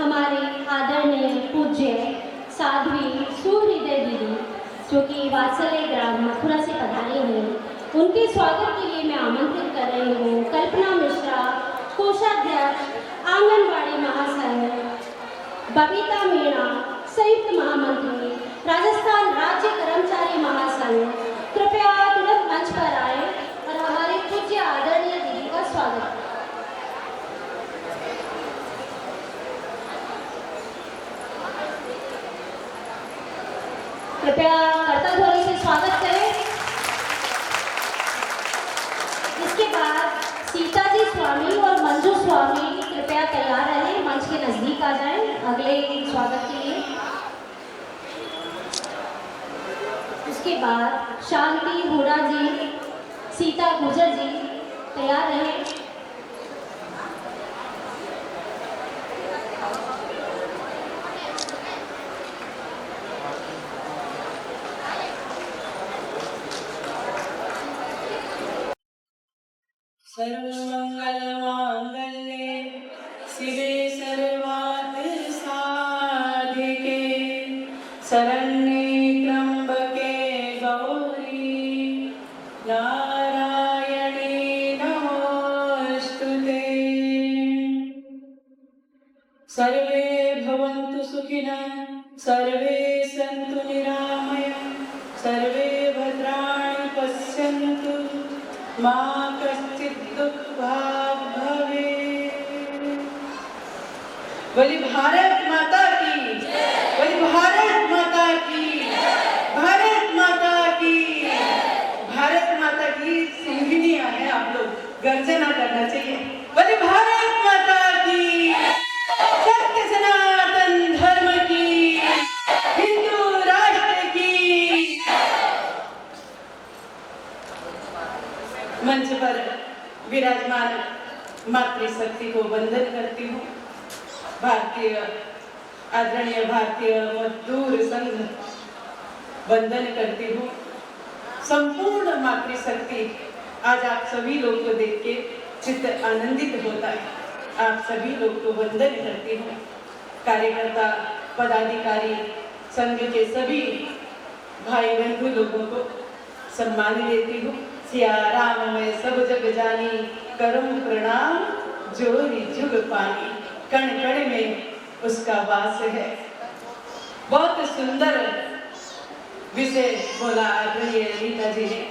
हमारे आदरणीय पूज्य साध्वी सुहृदय दीदी जो कि वात्सल्य ग्राम मथुरा से पधारी हैं, उनके स्वागत के लिए मैं आमंत्रित कर रही हूँ कल्पना मिश्रा, कोषाध्यक्ष, आंगनबाड़ी महासंघ, बबीता मीणा, संयुक्त महामंत्री, राजस्थान राज्य कर्मचारी महासंघ। कृपया तुरंत मंच पर आए और हमारे पूज्य आदरणीय दीदी का स्वागत करें। कृपया करताल ध्वनि से स्वागत करें। इसके बाद सीताजी स्वामी और मंजू स्वामी कृपया तैयार रहें, मंच के नजदीक आ जाएं अगले स्वागत के लिए। उसके बाद शांति हुडा जी, सीता गुजर जी तैयार रहें। सर्वमंगल मांगल्ये शिवे सर्वार्थ साधिके शरण्ये त्र्यंबके गौरी नारायणे नमोस्तुते। सर्वे भवन्तु सुखिनः, सर्वे सन्तु निरामयाः, सर्वे भद्राणि पश्यन्तु मा कश्चित् दुःखभाग् भवेत्। बोली भारत माता की, बोली भारत माता की, भारत माता की, भारत माता की सिंघनियां हैं, आप लोग गर्जना करना चाहिए। बोली भारत माता की, सत्य सनातन धर्म की, हिंदू राष्ट्र की। मंच पर विराजमान मातृशक्ति को वंदन करती हूँ। भारतीय आदरणीय भारतीय मजदूर संघ वंदन करती हूँ। संपूर्ण मातृशक्ति आज आप सभी लोग को देख के चित्त आनंदित होता है। आप सभी लोग को वंदन करती हूँ। कार्यकर्ता, पदाधिकारी, संघ के सभी भाई बंधु लोगों को सम्मान देती हूँ। सिया राम मैं सब जग जानी, करम प्रणाम जोरी जुग पानी। कण कण में उसका वास है। बहुत सुंदर विषय बोला आदरणीय रीता जी ने।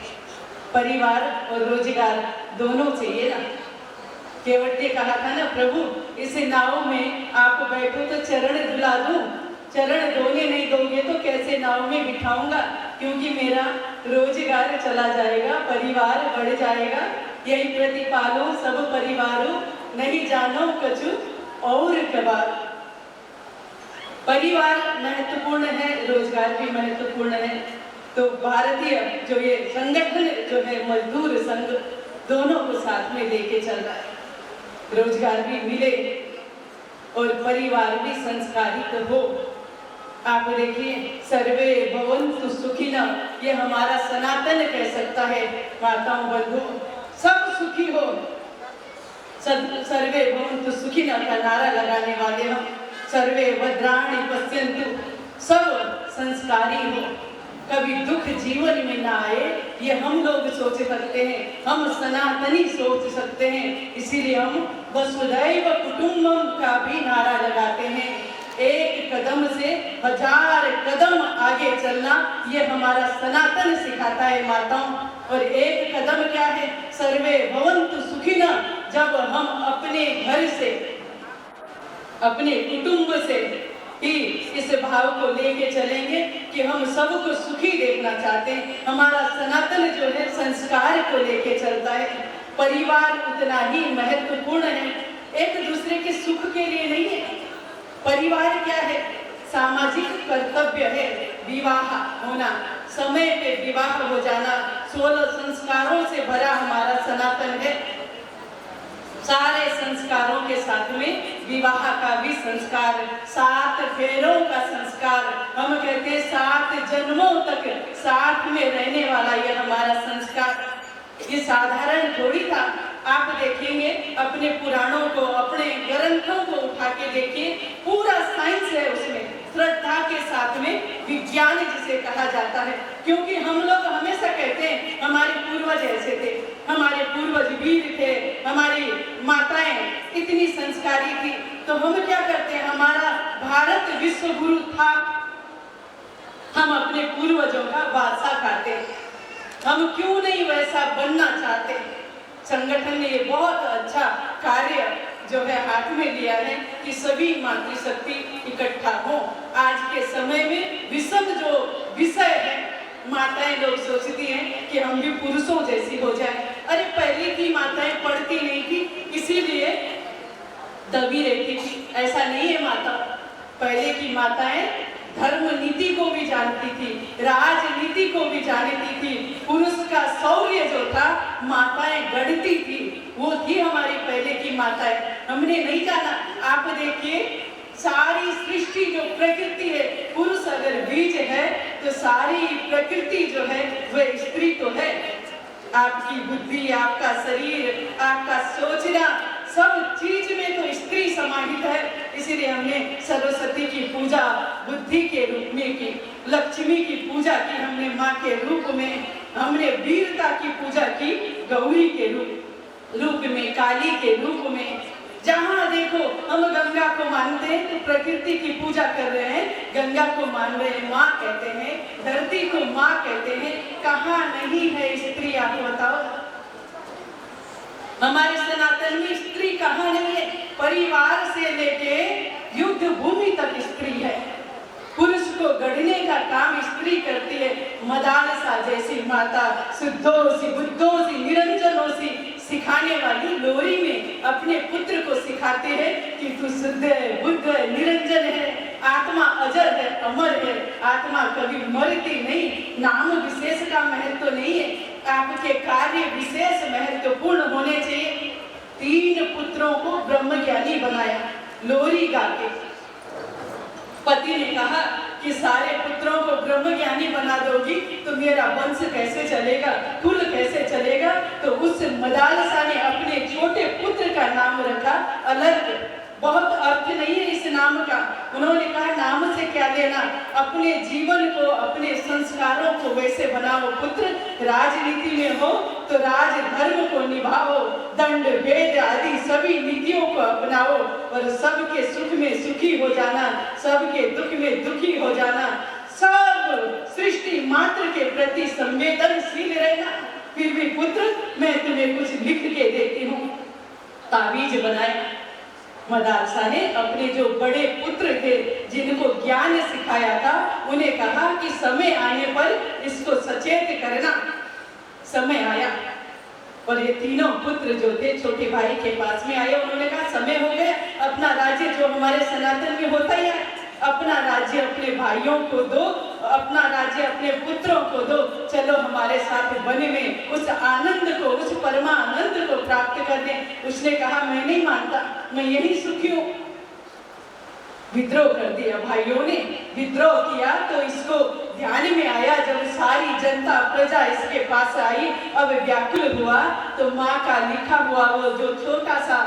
परिवार और रोजगार दोनों चाहिए ना। केवट ने कहा था ना, प्रभु इस नाव में आप बैठो तो चरण धुला दूं, चरण धोने नहीं दोगे तो कैसे नाव में बिठाऊंगा, क्योंकि मेरा रोजगार चला जाएगा, परिवार बढ़ जाएगा। यही प्रतिपालो सब परिवारों, नहीं जानो कछु और कबार। परिवार महत्वपूर्ण है, रोजगार भी महत्वपूर्ण है। तो भारतीय जो ये संगठन जो है मजदूर संघ, दोनों को साथ में लेके चल रहा है। रोजगार भी मिले और परिवार भी संस्कारित हो। आप देखिए, सर्वे भवन्तु सुखिनः, ये हमारा सनातन कह सकता है। माताओं बंधु सब सुखी हो। सर्वे भवन्तु सुखिनः का नारा लगाने वाले हम। सर्वे भद्राणि पश्यन्तु, सब संस्कारी हो, कभी दुख जीवन में ना आए, ये हम लोग सोच सकते हैं, हम सनातनी सोच सकते हैं। इसीलिए हम वसुधैव कुटुम्बकम का भी नारा लगाते हैं। एक कदम से 1000 कदम आगे चलना, ये हमारा सनातन सिखाता है माताओं। और एक कदम क्या है? सर्वे भवन्तु सुखिनः। जब हम अपने घर से, अपने कुटुंब से ही इस भाव को लेके चलेंगे कि हम सबको सुखी देखना चाहते हैं। हमारा सनातन जो है संस्कार को लेके चलता है। परिवार उतना ही महत्वपूर्ण है, एक दूसरे के सुख के लिए नहीं है। परिवार क्या है? सामाजिक कर्तव्य है। विवाह होना, समय पे विवाह हो जाना, 16 संस्कारों से भरा हमारा सनातन है। सारे संस्कारों के साथ में विवाह का भी संस्कार, 7 फेरों का संस्कार। हम कहते हैं 7 जन्मों तक साथ में रहने वाला ये हमारा संस्कार। ये साधारण थोड़ी था। आप देखेंगे अपने पुराणों को, अपने ग्रंथों को उठा के देखिए, पूरा में विज्ञान जिसे कहा जाता है, क्योंकि हम लोग हमेशा कहते हैं हमारे पूर्वज ऐसे थे, हमारे पूर्वज वीर थे, हमारी माताएं इतनी संस्कारी थी। तो हम क्या करते हैं, हमारा भारत विश्व गुरु था, हम अपने पूर्वजों का वारसा खाते हैं, हम क्यों नहीं वैसा बनना चाहते। संगठन ने ये बहुत अच्छा कार्य जो है हाथ में लिया है कि सभी मातृशक्ति इकट्ठा हो। आज के समय में विषम जो विषय है, माताएं लोग सोचती हैं कि हम भी पुरुषों जैसी हो जाए। अरे पहले की माताएं पढ़ती नहीं थी इसीलिए दबी रहती थी, ऐसा नहीं है माता। पहले की माताएं धर्म नीति को भी जानती थी, राजनीति को भी जानती थी, पुरुष का शौर्य जो था माताएं गढ़ती थी, वो थी हमारी पहले की माताएं। हमने नहीं जाना। आप देखिए सारी सृष्टि जो प्रकृति है, पुरुष अगर बीज है तो सारी प्रकृति जो है वह स्त्री तो है। आपकी बुद्धि, आपका शरीर, आपका सोचना, सब चीज में तो स्त्री समाहित है। इसीलिए हमने सरस्वती की पूजा बुद्धि के रूप में की, लक्ष्मी की पूजा की हमने माँ के रूप में, हमने वीरता की पूजा की गौरी के रूप में, काली के रूप में। जहाँ देखो हम गंगा को मानते हैं तो प्रकृति की पूजा कर रहे हैं, गंगा को मान रहे हैं, माँ कहते हैं, धरती को माँ कहते हैं। कहाँ नहीं है स्त्री, आप बताओ। हमारे सनातन में स्त्री कहाँ नहीं है। परिवार से लेके युद्ध भूमि तक स्त्री है। पुरुष को गढ़ने का काम स्त्री करती है। मदालसा जैसी माता शुद्धोसी बुद्धोसी निरंजनोसी सिखाने वाली लोरी में अपने पुत्र को सिखाते हैं कि तू शुद्ध है, बुद्ध है, निरंजन है, आत्मा अजर है, अमर है, आत्मा कभी मरती नहीं। नाम विशेष का महत्व नहीं है, आपके कार्य विशेष महत्वपूर्ण होने चाहिए। 3 पुत्रों को ब्रह्मज्ञानी बनाया लोरी गा के। पति ने कहा कि सारे पुत्रों को ब्रह्मज्ञानी बना दोगी तो मेरा वंश कैसे चलेगा, कुल कैसे चलेगा। तो उस मदालसा ने अपने छोटे पुत्र का नाम रखा अलर्क। बहुत अर्थ नहीं है इस नाम का। उन्होंने कहा नाम से क्या लेना, अपने जीवन को, अपने संस्कारों को वैसे बनाओ पुत्र। राजनीति में हो तो राजधर्म को निभाओ, दंड भेद आदि सभी नीतियों को अपनाओ और सबके सुख में सुखी हो जाना, सबके दुख में दुखी हो जाना, सब सृष्टि मात्र के प्रति संवेदनशील रहना। फिर भी पुत्र मैं तुम्हें कुछ लिख के देती हूँ। ताबीज बनाए मदालसा ने। अपने जो बड़े पुत्र थे जिनको ज्ञान सिखाया था उन्हें कहा कि समय आने पर इसको सचेत करना। समय आया और ये तीनों पुत्र जो थे छोटे भाई के पास में आए। उन्होंने कहा समय हो गया, अपना राज्य जो हमारे सनातन में होता ही है, अपना राज्य अपने भाइयों को दो, अपना राज्य अपने पुत्रों को दो, चलो हमारे साथ वन में उस आनंद को, उस परमानंद को प्राप्त कर दें। उसने कहा मैं नहीं मानता, मैं यही सुखी हूँ। विद्रोह कर दिया भाइयों ने। विद्रोह किया तो इसको ध्यान में आया, जब सारी जनता प्रजा इसके पास आई, अब व्याकुल हुआ तो माँ का लिखा हुआ वो जो छोटा सा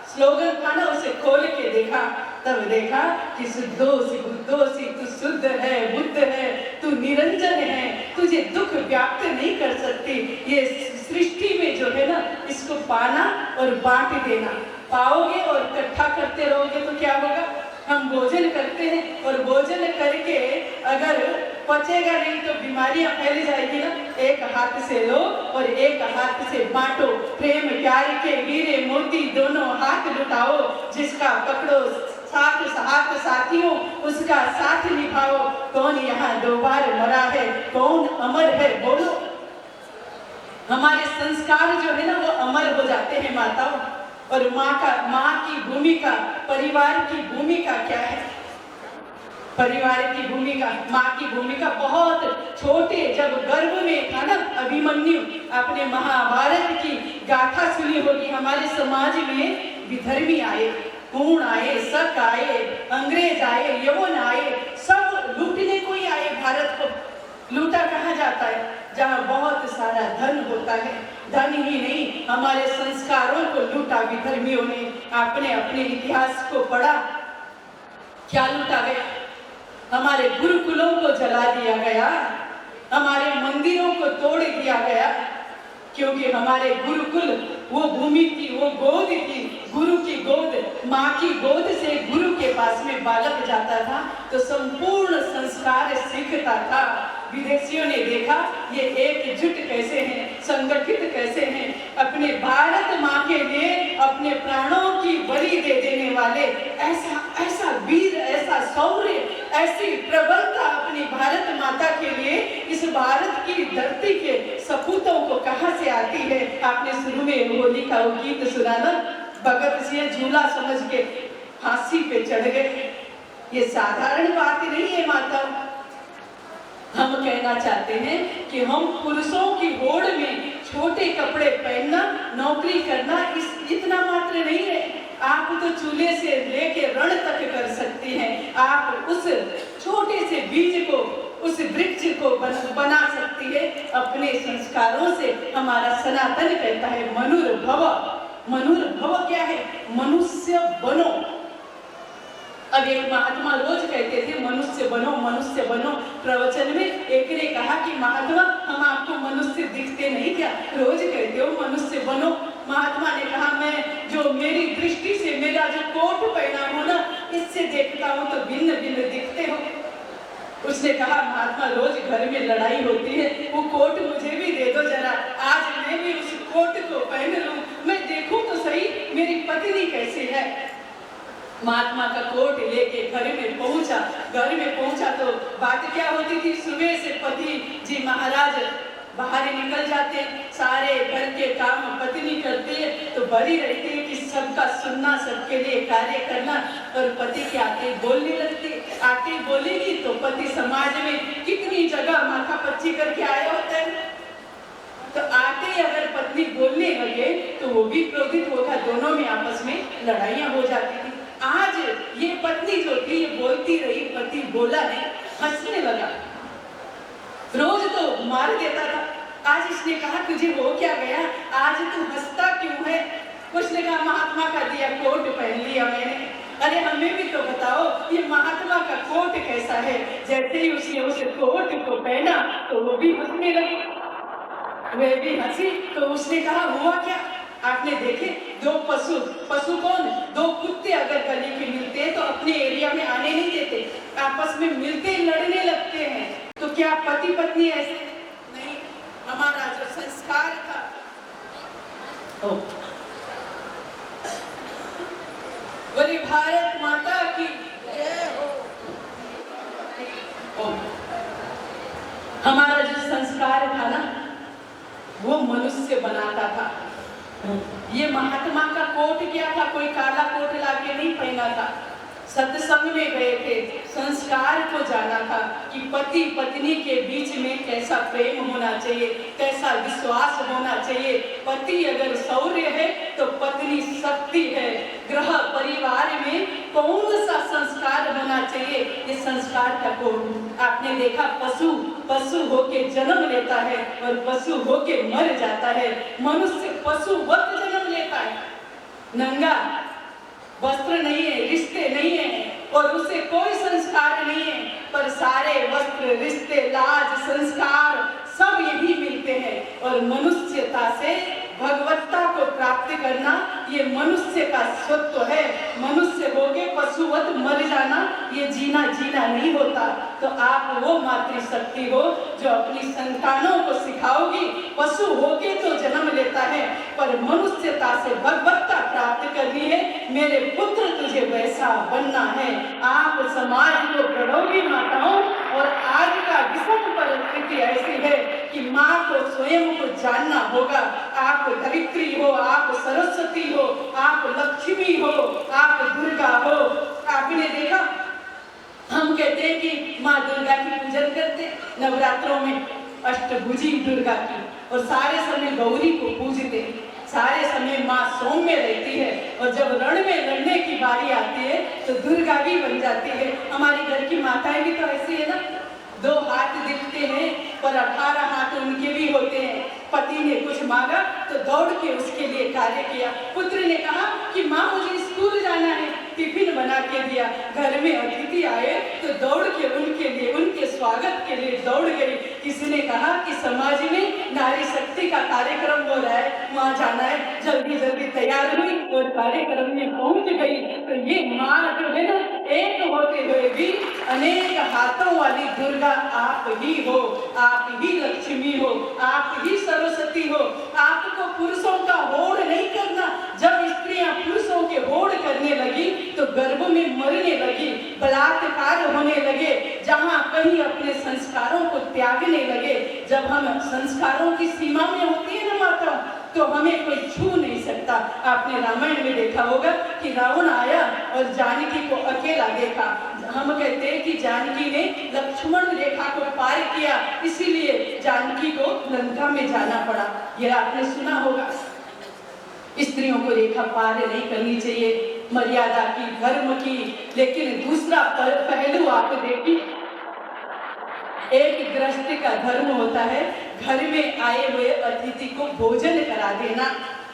स्लोगन था ना उसे खोल के देखा, तब देखा कि शुद्धोसी बुद्धोसी, तू शुद्ध है, बुद्ध है, तू निरंजन है, तुझे दुख व्याप्त नहीं कर सकती। ये सृष्टि में जो है ना इसको पाना और बांट देना। पाओगे और इकट्ठा करते रहोगे तो क्या होगा। हम भोजन करते हैं और भोजन करके अगर पचेगा नहीं तो बीमारियां फैल जाएगी ना। एक हाथ से लो और एक हाथ से बांटो। प्रेम प्यार के हीरे मोती दोनों हाथ लुटाओ। जिसका पकड़ो साथ हाथ साथियों उसका साथ निभाओ। कौन यहाँ 2 बार मरा है, कौन अमर है बोलो। हमारे संस्कार जो है ना वो अमर हो जाते हैं माताओं। और माँ की भूमिका, परिवार की भूमिका क्या है। परिवार की भूमिका, माँ की भूमिका बहुत छोटे, जब गर्भ में था ना अभिमन्यु, आपने महाभारत की गाथा सुनी होगी। हमारे समाज में विधर्मी आए, हूण आए, शक आए, अंग्रेज आए, यवन आए, सब लूटने को ही आए। भारत को लूटा कहाँ जाता है, जहाँ बहुत सारा धन होता है। धन ही नहीं, हमारे संस्कारों को लूटा विधर्मियों ने। आपने अपने इतिहास को पढ़ा, क्या लूटा गया। हमारे गुरुकुलों को जला दिया गया, हमारे मंदिरों को तोड़ दिया गया, क्योंकि हमारे गुरुकुल वो भूमि थी, वो गोद थी, गुरु की गोद, माँ की गोद से गुरु के पास में बालक जाता था तो संपूर्ण संस्कार सीखता था। विदेशियों ने देखा ये एकजुट कैसे हैं, संगठित कैसे हैं, अपने भारत माँ के लिए अपने प्राणों की बलि दे देने वाले, ऐसा वीर, ऐसा शौर्य, ऐसी प्रबलता अपनी भारत माता के लिए इस भारत की धरती के सपूतों को कहाँ से आती है। आपने शुरू में होली का वो गीत सुना ना, भगत सिंह झूला समझ के फांसी पे चढ़ गए। ये साधारण बात नहीं है माता। हम कहना चाहते हैं कि हम पुरुषों की होड़ में छोटे कपड़े पहनना, नौकरी करना इतना मात्र नहीं है। आप तो चूल्हे से लेके रण तक कर सकती हैं। आप उस छोटे से बीज को, उस वृक्ष को बना सकती है अपने संस्कारों से। हमारा सनातन कहता है मनुर्भव। मनुर्भव क्या है? मनुष्य बनो। अब एक महात्मा रोज कहते थे मनुष्य बनो, मनुष्य बनो। प्रवचन में एक ने कहा कि महात्मा हम आपको मनुष्य दिखते नहीं क्या, रोज कहते हो मनुष्य बनो। महात्मा ने कहा मैं जो मेरी दृष्टि से मेरा जो कोट पहना हूं ना, इससे देखता हूं तो भिन्न भिन्न दिखते हो। उसने कहा महात्मा रोज घर में लड़ाई होती है, वो कोट मुझे भी दे दो जरा, आज मैं भी उस कोट को पहन लूं, मैं देखूं तो सही मेरी पत्नी कैसी है। महात्मा का कोट लेके घर में पहुंचा। घर में पहुंचा तो बात क्या होती थी, सुबह से पति जी महाराज बाहर निकल जाते, सारे घर के काम पत्नी करती है, तो बड़ी रहती है कि सबका सुनना, सबके लिए कार्य करना। और पति के आके बोलने लगती, आके बोलेगी तो पति समाज में कितनी जगह माथा पच्ची करके आया होता है, तो आते अगर पत्नी बोलने लगे तो वो भी क्रोधित होगा, दोनों में आपस में लड़ाइयां हो जाती थी। आज ये पत्नी जो थी ये बोलती रही, पति बोला नहीं, हंसने लगा, रोज तो मार देता था। आज इसने कहा तुझे हो क्या गया, आज तू हंसता क्यों है? उसने कहा महात्मा का दिया कोट पहन लिया मैंने। अरे हमें भी तो बताओ ये महात्मा का कोट कैसा है। जैसे ही उसने उस कोट को पहना तो वो भी हंसने लगी, वे भी हंसी। तो उसने कहा हुआ क्या? आपने देखे दो पशु, पशु कौन? दो कुत्ते अगर गली के मिलते हैं तो अपने एरिया में आने नहीं देते, आपस में मिलते लड़ने लगते हैं। तो क्या पति पत्नी ऐसे नहीं? हमारा जो संस्कार था, बोले भारत माता की जय हो। हमारा जो संस्कार था ना वो मनुष्य बनाता था। ये महात्मा का कोट क्या था? कोई काला कोट लाके नहीं पहना था। सत्संग में गए थे, संस्कार को जाना था कि पति पत्नी के बीच में कैसा प्रेम होना चाहिए, कैसा विश्वास होना चाहिए। पति अगर शौर्य है तो पत्नी शक्ति है। गृह परिवार में कौन सा संस्कार होना चाहिए, ये संस्कार का कोड। आपने देखा पशु होके जन्म लेता है और पशु होके मर जाता है। मनुष्य पशुवत जन्म लेता है, नंगा, वस्त्र नहीं है, रिश्ते नहीं है और उसे कोई संस्कार नहीं है, पर सारे वस्त्र, रिश्ते, लाज, संस्कार सब यही मिलते हैं। और मनुष्यता से भगवत्ता को प्राप्त करना ये मनुष्य का स्वत्व है। मनुष्य होके पशुवत मर जाना ये जीना नहीं होता। तो आप वो मातृशक्ति हो जो अपनी संतानों को सिखाओगी। पशु होके तो जन्म लेता है पर मनुष्यता से भगवत्ता प्राप्त करनी है। मेरे पुत्र तुझे वैसा बनना है। आप समाज को गढ़ोगी माताओं। और आज का विषम परिस्थिति ऐसी है कि माँ को स्वयं को जानना होगा। आप धरित्री हो, आप सरस्वती हो, आप लक्ष्मी हो, आप दुर्गा हो। आपने देखा हम कहते हैं कि माँ दुर्गा की पूजन करते नवरात्रों में, अष्टभुजी दुर्गा की, और सारे समय गौरी को पूजते, सारे समय माँ सौम्य रहती है। और जब रण में लड़ने की बारी आती है तो दुर्गा भी बन जाती है। हमारी घर की माताएं भी तो ऐसी है ना, 2 हाथ दिखते हैं पर 18 हाथ उनके भी होते हैं। पति ने कुछ मांगा तो दौड़ के उसके लिए कार्य किया। पुत्र ने कहा कि माँ मुझे स्कूल जाना है, टिफिन बना के दिया। घर में अतिथि आए तो दौड़ के उनके स्वागत के लिए दौड़ गई। किसी ने कहा कि समाज में नारी शक्ति का कार्यक्रम हो रहा है, वहाँ जाना है। जल्दी जल्दी तैयार हुई और कार्यक्रम में पहुंच गई। तो ये माँ जो है ना, एक होते हुए भी अनेक हाथों वाली दुर्गा आप ही हो, आप ही लक्ष्मी हो, आप ही सरस्वती हो। आपको पुरुषों का होड़ नहीं करना। जब स्त्रियां पुरुषों के होड़ करने लगी तो गर्भ में मरने लगी, बलात्कार होने लगे, जहां कहीं अपने संस्कारों को त्यागने लगे। जब हम संस्कारों की सीमा में होती है ना माता, तो हमें कोई छू नहीं सकता। आपने रामायण में देखा होगा कि रावण आया और जानकी को अकेला देखा। हम कहते हैं कि जानकी ने लक्ष्मण रेखा को पार किया, इसीलिए जानकी को लंका में जाना पड़ा। यह आपने सुना होगा। स्त्रियों को रेखा पार नहीं करनी चाहिए, मर्यादा की, धर्म की। लेकिन दूसरा पहलू आप देखिए, एक गृहस्थ का धर्म होता है घर में आए हुए अतिथि को भोजन करा देना।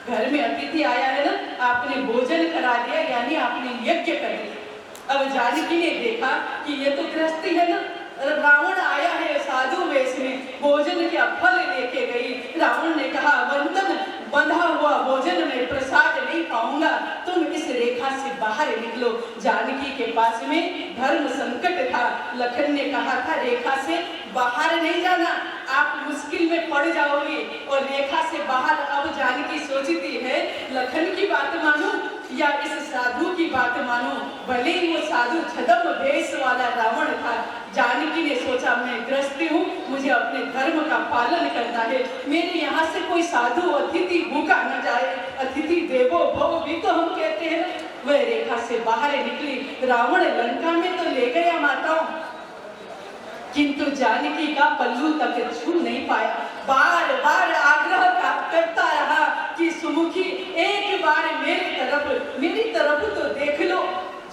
घर में अतिथि आया है ना, आपने भोजन करा दिया, यानी आपने यज्ञ कर दिया। अब जानकी ने देखा कि ये तो गृहस्थी है ना, रावण आया है साधु वेश में, भोजन के फल लेके गई। रावण ने कहा, वंदन, बंधा हुआ भोजन में प्रसाद नहीं पाऊंगा, तुम इस रेखा से बाहर निकलो। जानकी के पास में धर्म संकट था। लखन ने कहा था, रेखा से बाहर नहीं जाना, आप मुश्किल में पड़ जाओगे। और रेखा से बाहर अब जानकी सोचती है, लखन की बात मानो या इस साधु की बात मानो। भले ही वो साधु छद्म भेष वाला रावण था, जानकी ने सोचा मैं गृहस्थी हूँ, मुझे अपने धर्म का पालन करना है। मेरे यहाँ से कोई साधु अतिथि भूखा न जाए। अतिथि देवो भव भी तो हम कहते हैं। वह रेखा से बाहर निकली। रावण लंका में तो ले गया माताओं, किंतु जानकी का पल्लू तक छू नहीं पाया। बार बार आग्रह करता रहा कि सुमुखी, एक बार मेरी तरफ तो देख लो।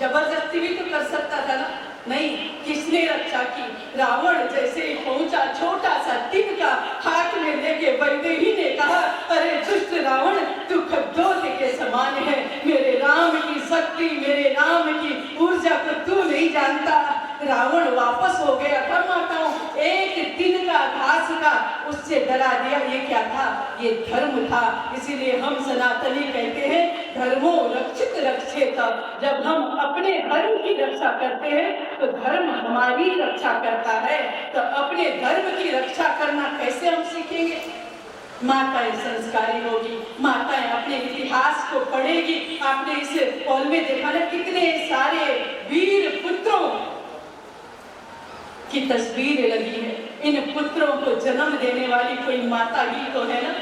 जबरदस्ती भी तो कर सकता था ना, नहीं। किसने रक्षा की? रावण जैसे ही पहुंचा, छोटा सा तिनका हाथ में लेके वैदेही ने कहा, अरे दुष्ट रावण, तू खद्योत के समान है। मेरे राम की शक्ति, मेरे राम की ऊर्जा को तू नहीं जानता। रावण वापस हो गया था माताओं, एक तिनका घास का उससे डरा दिया। ये क्या था? ये धर्म था। इसीलिए हम सनातनी कहते हैं, धर्मो रक्षित रक्षेत। जब हम अपने धर्म की रक्षा करते हैं तो धर्म हमारी रक्षा करता है। तो अपने धर्म की रक्षा करना कैसे हम सीखेंगे? माताएं संस्कारी होगी, माताएं अपने इतिहास को पढ़ेगी। आपने इस पॉल में देखा ना, कितने सारे वीर पुत्रों की तस्वीर लगी है। इन पुत्रों को जन्म देने वाली कोई माता ही तो है ना।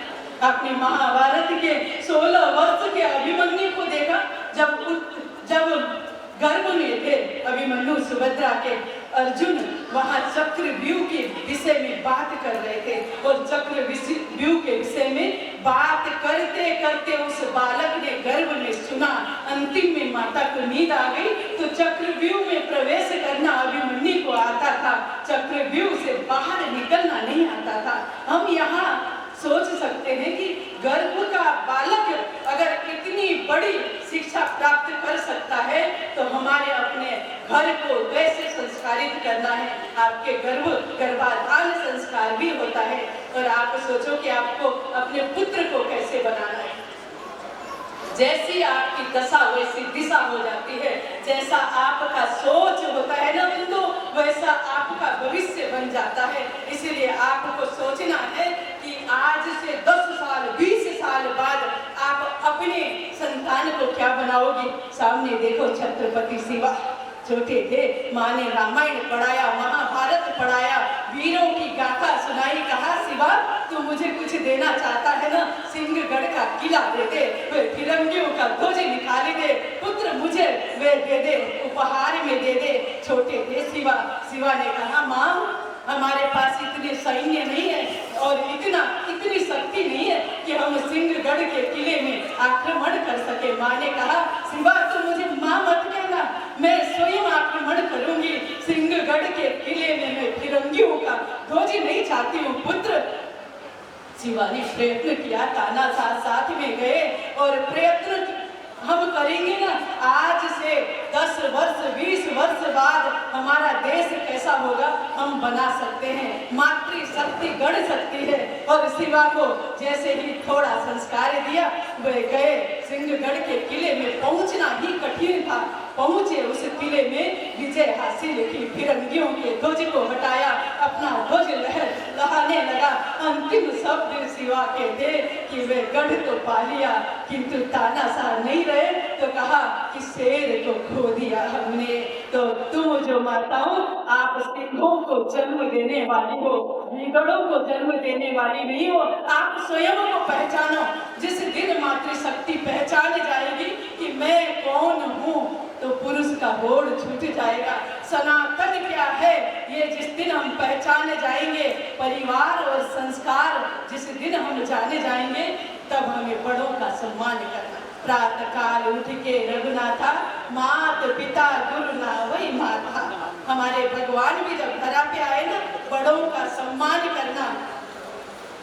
आपने महाभारत के 16 वर्ष के अभिमन्यु को देखा, जब गर्भ में थे अभिमन्यु सुभद्रा के। अर्जुन वहां चक्रव्यूह के विषय में बात कर रहे थे और चक्रव्यूह के विषय में बात करते करते उस बालक ने गर्भ में सुना। अंतिम में माता को नींद आ गई तो चक्रव्यूह में प्रवेश करना अभिमन्यु को आता था, चक्रव्यूह से बाहर निकलना नहीं आता था। हम यहाँ सोच सकते हैं कि गर्भ का बालक अगर इतनी बड़ी शिक्षा प्राप्त कर सकता है तो हमारे अपने घर को कैसे संस्कारित करना है। आपके गर्भाधान संस्कार भी होता है। और आप सोचो कि आपको अपने पुत्र को कैसे बनाना है। जैसी आपकी दशा वैसी दिशा हो जाती है। जैसा आपका सोच होता है ना तो वैसा आपका भविष्य बन जाता है। इसीलिए आपको सोचना है कि आज से 10 साल 20 साल बाद आप अपने संतान को क्या बनाओगे। सामने देखो छत्रपति शिवा, छोटे थे, माँ ने रामायण पढ़ाया, महाभारत पढ़ाया, वीरों की गाथा सुनाई। कहा, शिवा तू मुझे कुछ देना चाहता है ना, सिंहगढ़ का किला दे दे, फिरंगियों का ध्वज निकाल दे, पुत्र मुझे वे दे दे, उपहार में दे दे। छोटे थे शिवा ने कहा, माँ हमारे पास इतने सैन्य नहीं है और इतनी शक्ति नहीं है कि हम सिंहगढ़ के किले में आक्रमण कर सके। माँ ने कहा, शिवा तुम मुझे माँ मत कहना, मैं स्वयं आक्रमण करूंगी। सिंहगढ़ के किले में मैं फिरंगियों का ध्वज नहीं चाहती हूँ पुत्र। शिवा ने प्रयत्न किया, तानाशाह साथ में गए और प्रयत्न हम करेंगे ना। आज से 10 वर्ष 20 वर्ष बाद हमारा देश कैसा होगा हम बना सकते हैं, मातृशक्ति गढ़ सकती है। और शिवा को जैसे ही थोड़ा संस्कार दिया, वे गए सिंहगढ़ के किले में। पहुंचना ही कठिन था। पहुंचे उस किले में, विजय हासिल की, फिरंगियों के ध्वज को हटाया, अपना ध्वज लहराने लगा। अंतिम शब्द शिवा के थे कि वे गढ़ तो पा लिया, किंतु तानाशाह नहीं रहे, तो कहा कि शेर को खो दिया हमने। तो तुम जो माताओं, आप सिंहों को जन्म देने वाली हो, गीदड़ों को जन्म देने वाली नहीं हो। आप स्वयं को पहचानो। जिस दिन मातृशक्ति पहचान जाएगी कि मैं कौन हूँ, तो पुरुष का होड़ छूट जाएगा। सनातन क्या है, ये जिस दिन हम पहचान जाएंगे, परिवार और संस्कार जिस दिन हम जाने जाएंगे, तब हमें बड़ों का सम्मान करना। प्रातः काल उठ के रघुनाथा, मात पिता गुरु ना वही माता। हमारे भगवान भी जब धरा पे आए ना, बड़ों का सम्मान करना।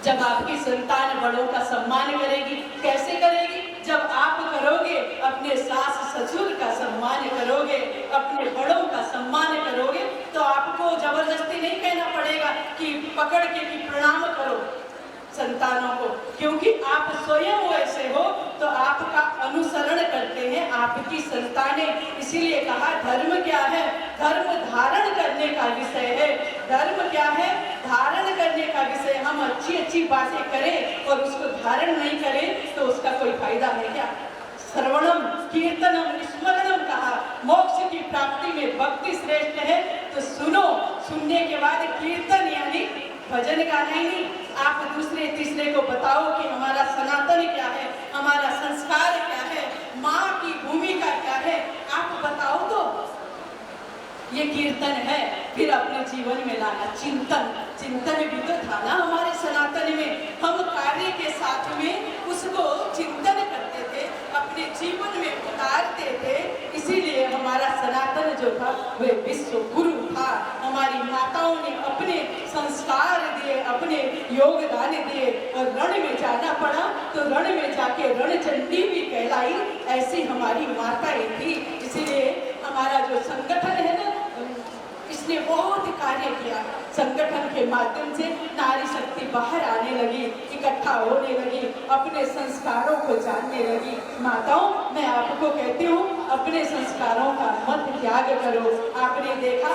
जब आपकी संतान बड़ों का सम्मान करेगी, कैसे करेगी? जब आप करोगे, अपने सास ससुर का सम्मान करोगे, अपने बड़ों का सम्मान करोगे, तो आपको जबरदस्ती नहीं कहना पड़ेगा कि पकड़ के कि प्रणाम करो संतानों को, क्योंकि आप स्वयं वैसे हो तो आपका अनुसरण करते हैं आपकी संतानें। इसीलिए कहा धर्म क्या है? धर्म धारण करने का विषय है। धर्म क्या है? धारण करने का विषय। हम अच्छी अच्छी बातें करें और उसको धारण नहीं करें तो उसका कोई फायदा है क्या? श्रवणम कीर्तनम स्मरणम कहा। मोक्ष की प्राप्ति में भक्ति श्रेष्ठ है, तो सुनो, सुनने के बाद कीर्तन यानी भजन गाना ही नहीं। आप दूसरे तीसरे को बताओ कि हमारा सनातन क्या है, हमारा संस्कार क्या है, माँ की भूमिका क्या है, आप बताओ तो ये कीर्तन है। फिर अपने जीवन में लाना चिंतन। चिंतन भी तो था ना हमारे सनातन में। हम कार्य के साथ में उसको चिंतन करते थे, अपने जीवन में उतारते थे। इसीलिए हमारा सनातन जो था वह विश्व गुरु था। हमारी माताओं ने अपने संस्कार दिए, अपने योगदान दिए, और रण में जाना पड़ा तो रण में जाके रणचंडी भी कहलाई। ऐसी हमारी माताएं थी। इसीलिए हमारा जो संगठन है ना, इसने बहुत कार्य किया। संगठन के माध्यम से नारी शक्ति बाहर आने लगी, इकट्ठा होने लगी, अपने संस्कारों को जानने लगी। माताओं, मैं आपको कहती हूँ, अपने संस्कारों का मत त्याग करो। आपने देखा,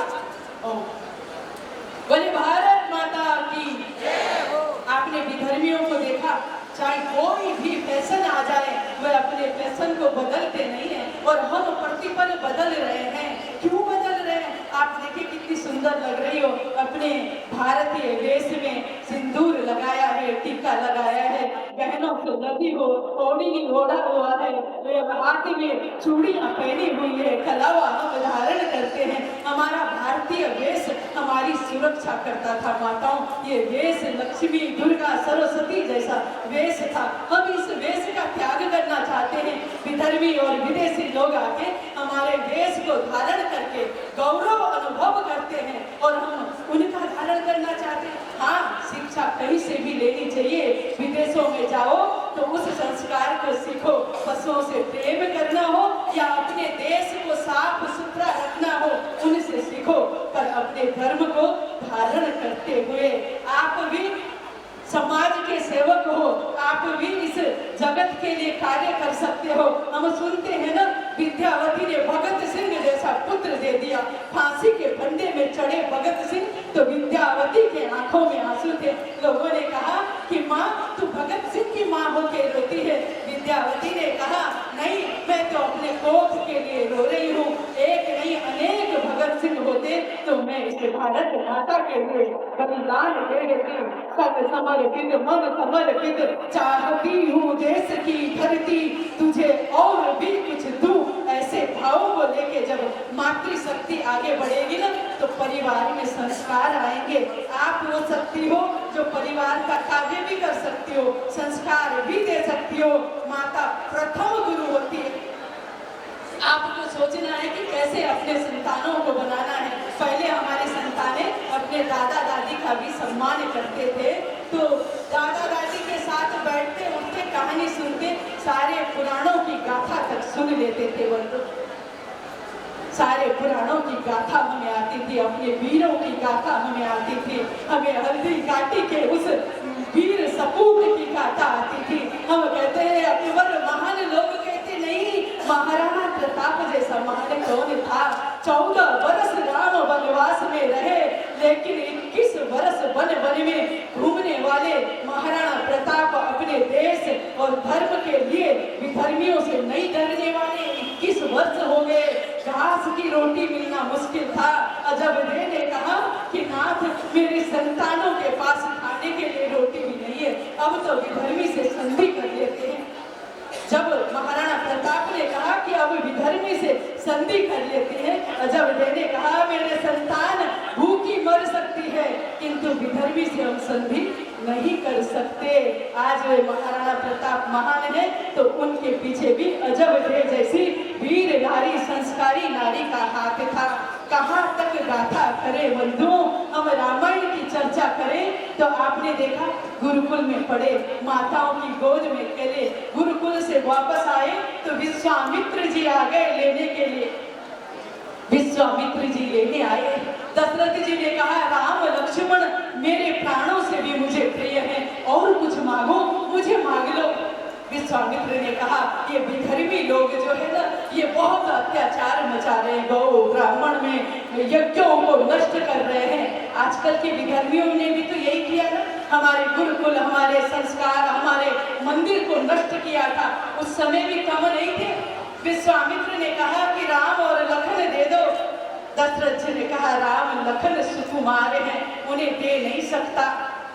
बोले भारत माता की जय हो। आपने विधर्मियों को देखा, चाहे कोई भी फैशन आ जाए, वह अपने फैशन को बदलते नहीं है, और हम प्रतिपल बदल रहे हैं। क्यों बदल रहे हैं? आप देखिए कितनी सुंदर लग रही हो, अपने भारतीय वेश में सिंदूर लगाया है, टीका लगाया है, बहनों से लगी हो, ओढ़नी ओढ़ा हुआ है, हाथ में चूड़ियां पहनी हुई है, कलावा हम धारण करते हैं। हमारा भारतीय वेश हमारी सुरक्षा करता था। माताओं, ये वेश लक्ष्मी, दुर्गा, सरस्वती जैसा वेश था। हम इस वेश का त्याग करना चाहते हैं। विधर्मी और विदेशी लोग आके हमारे वेश को धारण करके गौरव अनुभव करते हैं, और हम उनका धारण करना चाहते हैं। हाँ, शिक्षा कहीं से भी लेनी चाहिए। विदेशों में जाओ तो उस संस्कार को सीखो। पशुओं से प्रेम करना हो या अपने देश को साफ सुथरा रखना हो, उनसे सीखो। पर अपने धर्म को धारण करते हुए आप भी समाज के सेवक हो, आप भी इस जगत के लिए कार्य कर सकते हो। हम सुनते हैं ना, विद्यावती ने भगत सिंह जैसा पुत्र दे दिया। फांसी के फंदे में चढ़े भगत सिंह तो विद्यावती के आंखों में आंसू थे। लोगों ने कहा कि माँ, तू भगत सिंह की माँ होके रोती है। विद्यावती ने कहा, नहीं, मैं तो अपने कोख के लिए रो रही हूँ। एक नहीं अनेक भगत सिंह होते तो मैं इस भारत माता के लिए बलिदान दे देती। सब समर्पित मन समर्पित, चाहती हूँ देश की धरती, तुझे और भी कुछ दूं। ऐसे भावों को लेके जब मातृशक्ति आगे बढ़ेगी ना, तो परिवार में संस्कार आएंगे। आप वो शक्ति हो जो परिवार का कार्य भी कर सकती हो, संस्कार भी दे सकती हो। माता प्रथम गुरु होती है। आपको सोचना है कि कैसे अपने संतानों को बनाना है। पहले हमारी संतानें अपने दादा दादी का भी सम्मान करते थे, तो दादा दादी के साथ बैठते उठते, कहानी सुनते, सारे पुराणों की गाथा तक सुन लेते थे। वो सारे पुराणों की गाथा हमें आती थी। कि अपने वीरों की गाथा हमें आती थी, हमें हल्दी घाटी के उस वीर सपूत की गाथा आती थी। हम कहते हैं अकबर महान, लोग कहते नहीं महाराणा प्रताप जैसा महान कौन था। 14 वर्ष राम वनवास में रहे, लेकिन 21 वर्ष वन वन में घूमने वाले महाराणा प्रताप अपने देश और धर्म के लिए विधर्मियों से नहीं डरने वाले 21 वर्ष हो गए। घास की रोटी मिलना मुश्किल था। अजबदे ने कहा कि नाथ मेरे संतानों के पास खाने के लिए रोटी भी नहीं है, अब तो विधर्मी से संधि कर लेते हैं। जब महाराणा प्रताप ने कहा कि अब विधर्मी से संधि कर लेते हैं, अजबदे ने कहा मेरे संतान भूखी मर सकती है, किंतु विधर्मी से हम संधि नहीं कर सकते। आज वे महाराणा प्रताप महान है, तो उनके पीछे भी अजबदे जैसी वीर नारी, संस्कारी नारी का हाथ था। कहाँ तक गाथा करे बंधुओं, हम रामायण की चर्चा करें तो आपने देखा गुरुकुल में पढ़े, माताओं की गोद में खेले, गुरुकुल से वापस आए तो विश्वामित्र जी आ गए लेने के लिए। विश्वामित्र जी लेने आए, दशरथ जी ने कहा राम लक्ष्मण मेरे प्राणों से भी मुझे प्रिय हैं, और कुछ मांगो, मुझे मांग लो। विश्वामित्र ने कहा ये विधर्मी लोग जो है ना, ये बहुत अत्याचार मचा रहे हैं, गौ ब्राह्मण में यज्ञों को नष्ट कर रहे हैं। आजकल के विधर्मियों ने भी तो यही किया ना, हमारे गुरुकुल, हमारे संस्कार, हमारे मंदिर को नष्ट किया था। उस समय भी कम नहीं थे। विश्वामित्र ने कहा कि राम और लखन दे दो। दशरथ जी ने कहा राम लखन सुकुमार हैं, उन्हें दे नहीं सकता,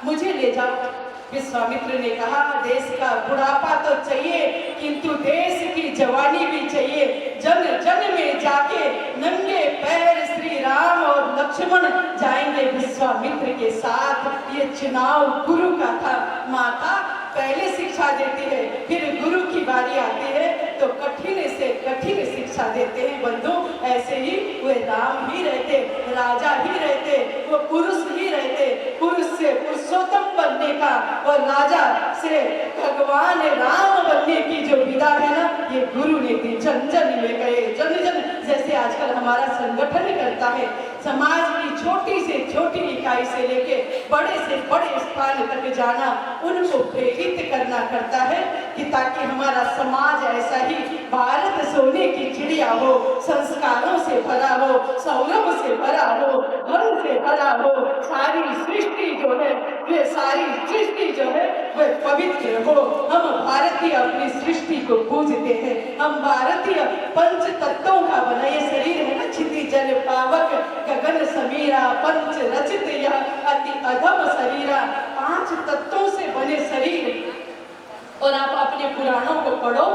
मुझे ले जाओ। विश्वामित्र ने कहा देश का बुढ़ापा तो चाहिए, किंतु देश की जवानी भी चाहिए। जन जन में जाके नंगे पैर श्री राम और लक्ष्मण जाएंगे विश्वामित्र के साथ। ये चुनाव गुरु का था। माता पहले शिक्षा देती है, फिर गुरु की बारी आती है तो कठिन से कठिन शिक्षा देते हैं बंधु। ऐसे ही वे राम ही रहते, राजा ही रहते, वो पुरुष ही रहते। पुरुष से पुरुषोत्तम बनने का और राजा से भगवान राम बनने की जो विदा है ना, ये गुरु ने दी। जन जन में गए, जन जन जैसे आजकल हमारा संगठन करता है, समाज की छोटी से छोटी इकाई से लेके बड़े से बड़े स्थान तक जाना, उनको प्रेरित करना करता है कि ताकि हमारा समाज ऐसा ही भारत सोने की चिड़िया हो, संस्कारों से भरा हो, सौरभ से भरा हो, धन से भरा हो। सारी सृष्टि जो है, वे सारी सृष्टि जो है वह पवित्र हो। हम भारतीय अपनी सृष्टि को पूजते हैं। हम भारतीय पंच तत्वों का बना ये शरीर है ना, क्षिति जल पावक गगन समीरा, पंच रचित यह अति अधम शरीरा। 5 तत्वों से बने शरीर, और आप अपने पुराणों को पढ़ो,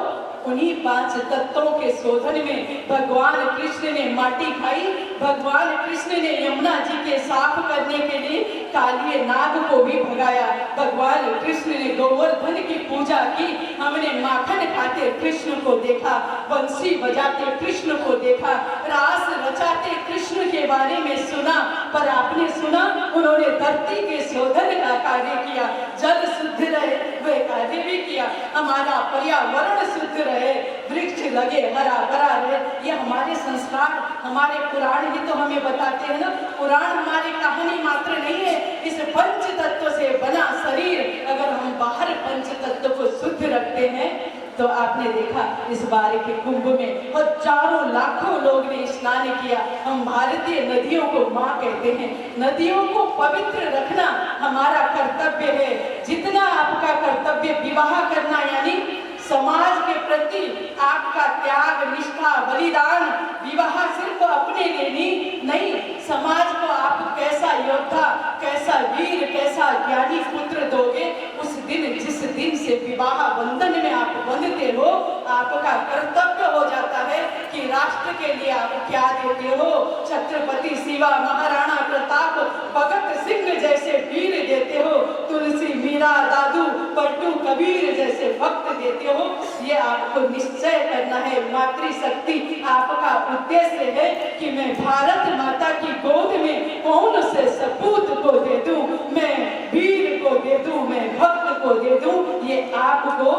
उन्हीं 5 तत्वों के शोधन में भगवान कृष्ण ने माटी खाई। भगवान कृष्ण ने यमुना जी के साफ करने के लिए कालिए नाग को भी भगाया। भगवान कृष्ण ने गोवर्धन की पूजा की। हमने माखन खाते कृष्ण को देखा, बंसी बजाते कृष्ण को देखा, रास रचाते कृष्ण के बारे में सुना। पर आपने सुना उन्होंने धरती के शोधन का कार्य किया, जल शुद्ध रहे वह कार्य भी किया, हमारा पर्यावरण शुद्ध रहे, वृक्ष लगे, हरा भरा रहे। ये हमारे संस्कार, हमारे पुराण ही तो हमें बताते हैं ना। पुराण हमारी कहानी मात्र नहीं है। इस पंच तत्व से बना शरीर अगर हम बाहर पंच तत्व को शुद्ध रखते हैं तो आपने देखा इस बार के कुंभ में हजारों लाखों लोग ने स्नान किया। हम भारतीय नदियों को माँ कहते हैं। नदियों को पवित्र रखना हमारा कर्तव्य है। जितना आपका कर्तव्य विवाह करना, यानी समाज के प्रति आपका त्याग, निष्ठा, बलिदान, विवाह सिर्फ अपने लिए नहीं, समाज को आप कैसा योद्धा, कैसा वीर, कैसा ज्ञानी पुत्र दोगे, उस दिन, जिस दिन से विवाह बंधन में आप बंधते हो, आपका कर्तव्य हो जाता है कि राष्ट्र के लिए आप क्या देते हो। छत्रपति शिवा, महाराणा प्रताप, भगत सिंह जैसे वीर देते हो, तुलसी, मीरा, दादू, पट्टू, कबीर जैसे भक्त देते हो। ये आपको निश्चय करना है। मातृशक्ति आपका उद्देश्य है कि मैं भारत माता की गोद में कौन से सपूत को दे दूं, मैं वीर को दे दूं, मैं भक्त को दे दूं। ये आपको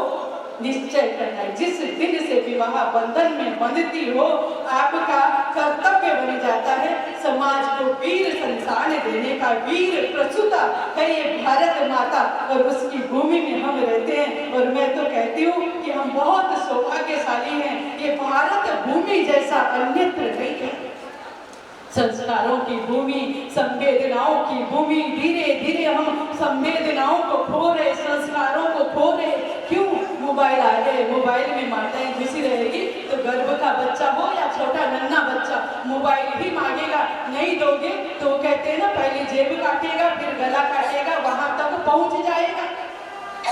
निश्चय करना है। जिस दिन से विवाह बंधन में बंधती हो, आपका कर्तव्य बन जाता है समाज को वीर संतान देने का, वीर प्रसूता है ये भारत माता, और उसकी भूमि में हम रहते हैं। और मैं तो कहती हूँ कि हम बहुत सौभाग्यशाली हैं, ये भारत भूमि जैसा अन्यत्र नहीं है। संस्कारों की भूमि, संवेदनाओं की भूमि। धीरे धीरे हम संवेदनाओं को खो रहे, संस्कारों को खो रहे। क्यों? मोबाइल आ गए, मोबाइल में माताएं घुसी रहेगी तो गर्भ का बच्चा हो या छोटा नन्हा बच्चा मोबाइल ही मांगेगा। नहीं दोगे तो वो कहते हैं ना, पहले जेब काटेगा फिर गला काटेगा, वहां तक पहुंच जाएगा।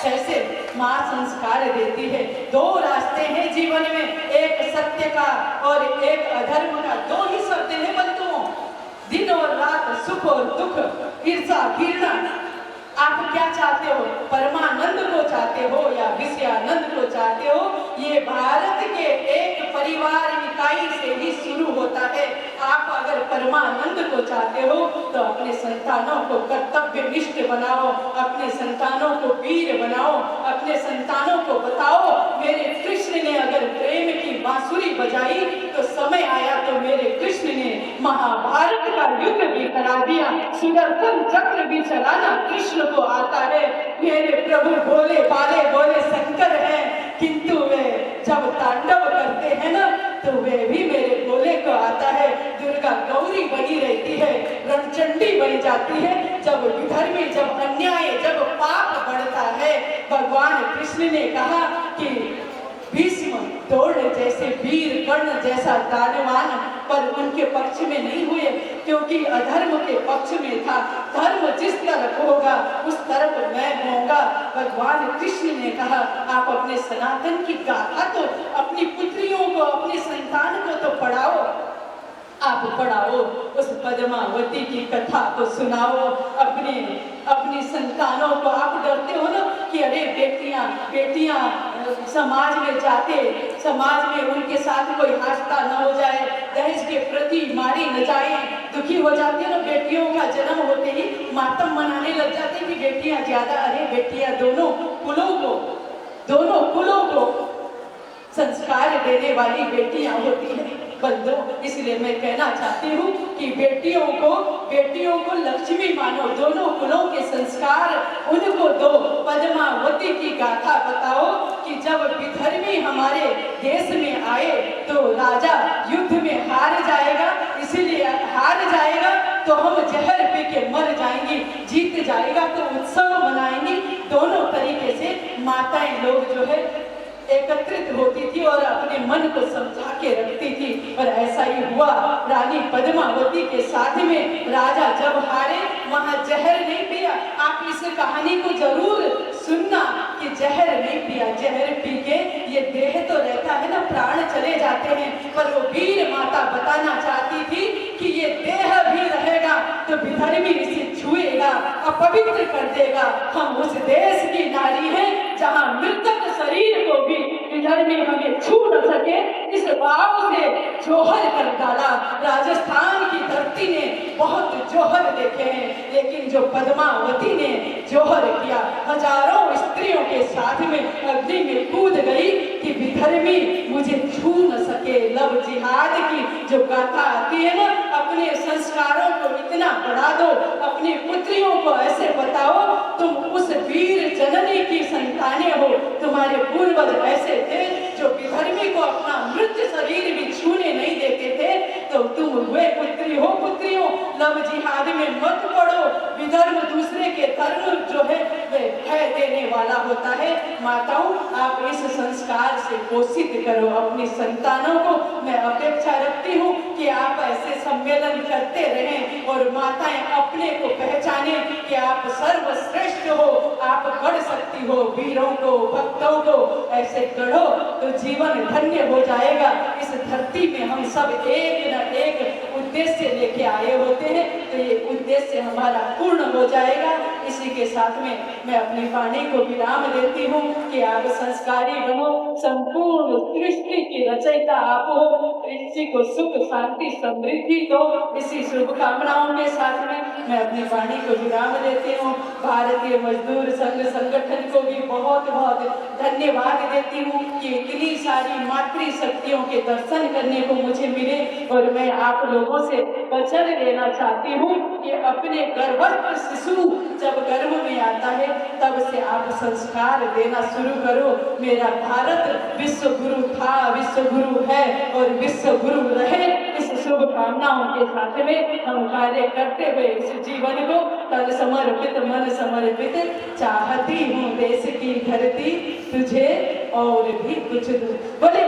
ऐसे माँ संस्कार देती है। दो रास्ते हैं जीवन में, एक सत्य का और एक अधर्म का। दो ही शब्द हैं बंधुओं, दिन और रात, सुख और दुख, ईर्षा घृणा। आप क्या चाहते हो? परमानंद को चाहते हो या विषयानंद को चाहते हो? ये भारत के एक परिवार इकाई से ही शुरू होता है। आप अगर परमानंद को चाहते हो तो अपने संतानों को कर्तव्यनिष्ठ बनाओ, अपने संतानों को वीर बनाओ, अपने संतानों को बताओ मेरे कृष्ण ने अगर प्रेम की बांसुरी बजाई तो समय आया तो मेरे कृष्ण ने महाभारत का युद्ध भी करा दिया, सुदर्शन चक्र भी चलाना कृष्ण को आता है। मेरे प्रभु भोले भाले बोले शंकर हैं, किंतु वे जब तांडव करते हैं ना तो वे भी मेरे भोले को आता है। दुर्गा गौरी बनी रहती है, रणचंडी बन जाती है। जब विधर्मी, जब अन्याय, जब पाप बढ़ता है, भगवान कृष्ण ने कहा कि भीष्म द्रोण जैसे वीर, कर्ण जैसा दानवान पर उनके पक्ष में नहीं हुए, क्योंकि अधर्म के पक्ष में था। धर्म जिस तरफ होगा उस तरफ मैं होऊंगा। भगवान कृष्ण ने कहा आप अपने सनातन की गाथा तो अपनी पुत्रियों को, अपने संतान को तो पढ़ाओ। आप पढ़ाओ, उस पद्मावती की कथा को सुनाओ अपनी संतानों को। आप डरते हो ना कि अरे बेटियां समाज में जाते, समाज में उनके साथ कोई हादसा न हो जाए, दहेज के प्रति मारी न जाए, दुखी हो जाते हो ना। बेटियों का जन्म होते ही मातम मनाने लग जाते कि बेटियां ज्यादा। अरे बेटियां दोनों कुलों को संस्कार देने वाली बेटियां होती हैं बंधु। इसलिए मैं कहना चाहती हूँ कि बेटियों को लक्ष्मी मानो, दोनों कुलों के संस्कार उनको दो। पद्मावती की गाथा बताओ कि जब विधर्मी हमारे देश में आए तो राजा युद्ध में हार जाएगा, इसीलिए हार जाएगा तो हम जहर पी के मर जाएंगे, जीत जाएगा तो उत्सव मनाएंगे। दोनों तरीके से माताएं लोग जो है एकत्रित होती थी और अपने मन को समझा के रखती थी। और ऐसा ही हुआ रानी पद्मावती के साथ में। राजा जब हारे वहां जहर नहीं पिया। आप इस कहानी को जरूर सुनना कि जहर नहीं पिया। जहर पी के ये देह तो रहता है ना, प्राण चले जाते हैं, पर वो वीर माता बताना चाहती थी कि ये देह भी रहेगा तो विधर्मी इसे छुएगा, अपवित्र कर देगा। हम उस देश की नारी हैं जहां मृतक शरीर को भी विधर्मी हमें छू न सके, इस भाव से जोहर कर डाला। राजस्थान की धरती ने बहुत जोहर देखे हैं, लेकिन जो पद्मावती ने जोहर किया, हजारों स्त्रियों के साथ में अग्नि में कूद गई कि विधर्मी मुझे छू न सके। लव जिहाद की जो गाथा आती है ना, अपने संस्कारों को इतना बढ़ा दो, अपनी पुत्रियों को ऐसे बताओ तुम उस वीर जननी की संतानें हो। तुम्हारे पूर्वज ऐसे थे जो विधर्मी को अपना मृत शरीर भी छूने नहीं देते थे, तो तुम हुए पुत्री हो। पुत्रियों, लव जिहाद में मत पड़ो। विधर्म दूसरे के धर्म जो है वह देने वाला होता है। माताओं, आप इस संस्कार से पोषित करो अपनी संतानों को। मैं अपेक्षा रखती हूँ कि आप ऐसे सम्मेलन करते रहें और माताएं अपने को पहचाने कि आप सर्वश्रेष्ठ हो, आप गढ़ सकती हो। वीरों को, भक्तों को ऐसे गढ़ो तो जीवन धन्य हो जाएगा। इस धरती में हम सब एक न एक उद्देश्य लेके आए होते हैं, तो ये उद्देश्य हमारा पूर्ण हो जाएगा। इसी के साथ में मैं अपनी वाणी को विराम देती हूँ कि आप संस्कारी बनो, संपूर्ण सृष्टि की रचयिता आप हो। इसी को सुख, शांति, समृद्धि दो। इसी शुभकामनाओं के साथ में मैं अपनी वाणी को विराम देती हूँ। भारतीय मजदूर संघ संगठन को भी बहुत बहुत धन्यवाद देती हूँ कि इतनी सारी मातृ शक्तियों के दर्शन करने को मुझे मिले। और मैं आप लोगों से वचन लेना चाहती हूँ कि अपने गर्भस्थ शिशु जब गर्भ में आता है तब से आप संस्कार देना शुरू करो। मेरा भारत विश्व गुरु था, विश्व गुरु है और विश्व गुरु रहे। इस शुभकामनाओं के साथ में हम कार्य करते हुए इस जीवन को तन समर्पित मन समर्पित चाहती हूँ। देश की धरती तुझे और भी कुछ बोले